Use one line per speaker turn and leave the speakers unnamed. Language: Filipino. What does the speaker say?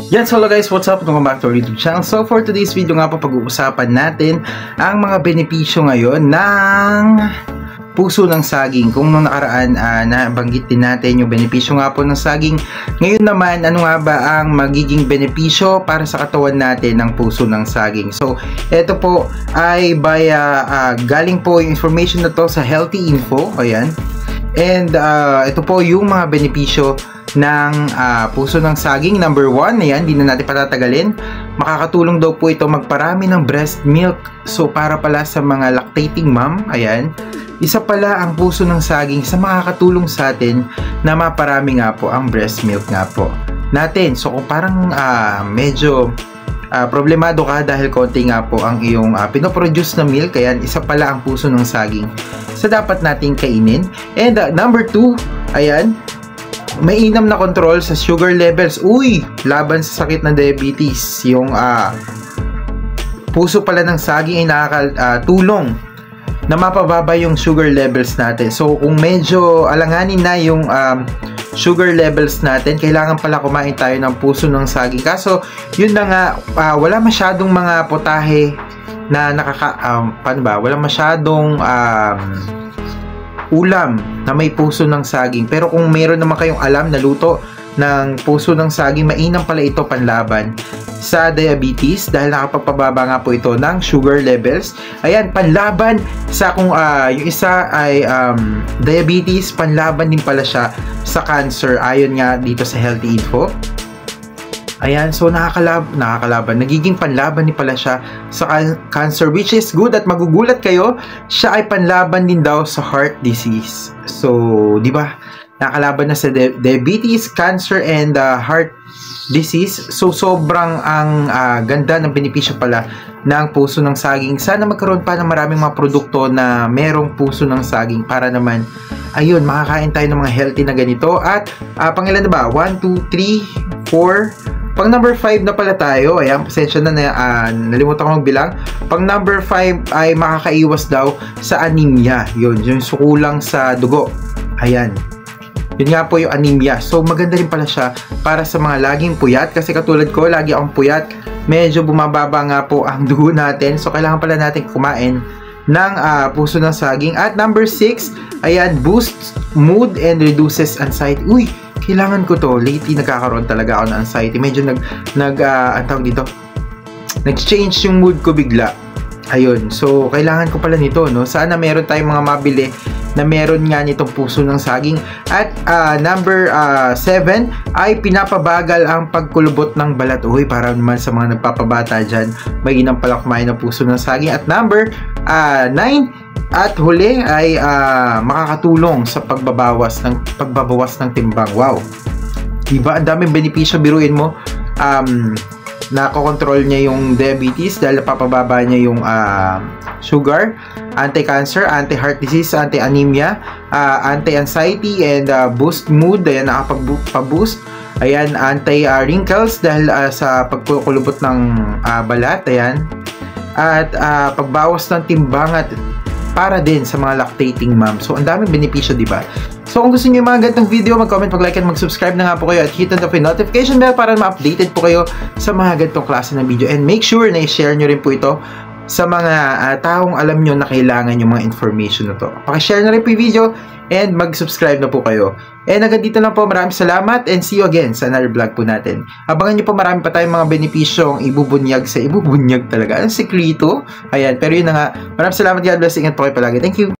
Yes, hello guys, what's up? Welcome back to our YouTube channel. So for today's video nga po, pag-uusapan natin ang mga benepisyo ngayon ng puso ng saging. Kung nung nakaraan nabanggit din natin yung benepisyo nga po ng saging, ngayon naman ano nga ba ang magiging benepisyo para sa katawan natin ng puso ng saging. So ito po ay galing po yung information na to sa Healthy Info. Ayan. And ito po yung mga benepisyo ng puso ng saging. Number 1, ayan, di na natin patatagalin. Makakatulong daw po ito magparami ng breast milk. So para pala sa mga lactating mom, ayan, isa pala ang puso ng saging sa makakatulong sa atin na maparami nga po ang breast milk nga po natin. So kung parang medyo problemado ka dahil konti nga po ang iyong pinoproduce na milk, ayan, isa pala ang puso ng saging sa dapat nating kainin. And number 2, ayan, mainam na control sa sugar levels. Uy, laban sa sakit ng diabetes. Yung puso pala ng saging ay nakakatulong na mapababa yung sugar levels natin. So kung medyo alanganin na yung sugar levels natin, kailangan pala kumain tayo ng puso ng saging. Kaso yun na nga, wala masyadong mga potahe na wala masyadong ulam na may puso ng saging. Pero kung meron naman kayong alam na luto ng puso ng saging, mainam pala ito panlaban sa diabetes dahil nakapagpababa nga po ito ng sugar levels. Ayan, panlaban sa kung yung isa ay diabetes, panlaban din pala siya sa cancer ayon nga dito sa Healthy Info. Ayan, so nakakalaban, nagiging panlaban din pala siya sa cancer, which is good. At magugulat kayo, siya ay panlaban din daw sa heart disease. So, di ba? Nakakalaban na sa diabetes, cancer, and heart disease. So, sobrang ang ganda ng benepisyo pala ng puso ng saging. Sana magkaroon pa ng maraming mga produkto na merong puso ng saging para naman, ayun, makakain tayo ng mga healthy na ganito. At pangilan na ba? 1, 2, 3, 4... Pang number 5 na pala tayo. Ayan, pasensya na, nalimutan ko magbilang. Pang number 5 ay makakaiwas daw sa anemia. Yun, yung sukulang sa dugo. Ayan. Yun nga po yung anemia. So, maganda rin pala siya para sa mga laging puyat. Kasi katulad ko, lagi akong puyat. Medyo bumababa nga po ang dugo natin. So, kailangan pala natin kumain ng puso ng saging. At number 6, ayan, boosts mood and reduces anxiety. Uy! Kailangan ko to. Lately, nagkakaroon talaga ako ng anxiety. Medyo nag-change yung mood ko bigla. Ayun. So, kailangan ko pala nito, no? Sana meron tayong mga mabili na meron nga nitong puso ng saging. At number 7 ay pinapabagal ang pagkulubot ng balat. Uy, para naman sa mga nagpapabata dyan, may inam pala kumain ng puso ng saging. At number 9 at huli ay makakatulong sa pagbabawas ng timbang. Wow. Diba? Ang daming benepisyo, biruin mo. Nako-control niya yung diabetes dahil napapababa niya yung sugar, anti-cancer, anti-heart disease, anti-anemia, anti-anxiety, and boost mood. Ayan, nakapag-boost. Ayan, anti-wrinkles dahil sa pagkukulubot ng balat. Ayan. At pagbawas ng timbang at para din sa mga lactating mom. So, ang daming benepisyo, di ba? So, kung gusto niyo yung mga ganitong video, mag-comment, mag-like, and mag-subscribe na nga po kayo at hit on the notification bell para ma-updated po kayo sa mga ganitong klase ng video. And make sure na i-share nyo rin po ito sa mga taong alam nyo na kailangan yung mga information na to. Paki-share na rin po yung video and mag-subscribe na po kayo. And hanggang dito lang po, maraming salamat and see you again sa another vlog po natin. Abangan nyo po, marami pa tayong mga benepisyong ibubunyag talaga. Ang sekreto. Ayan, pero yun na nga. Maraming salamat, God bless, ingat po kayo palagi. Thank you.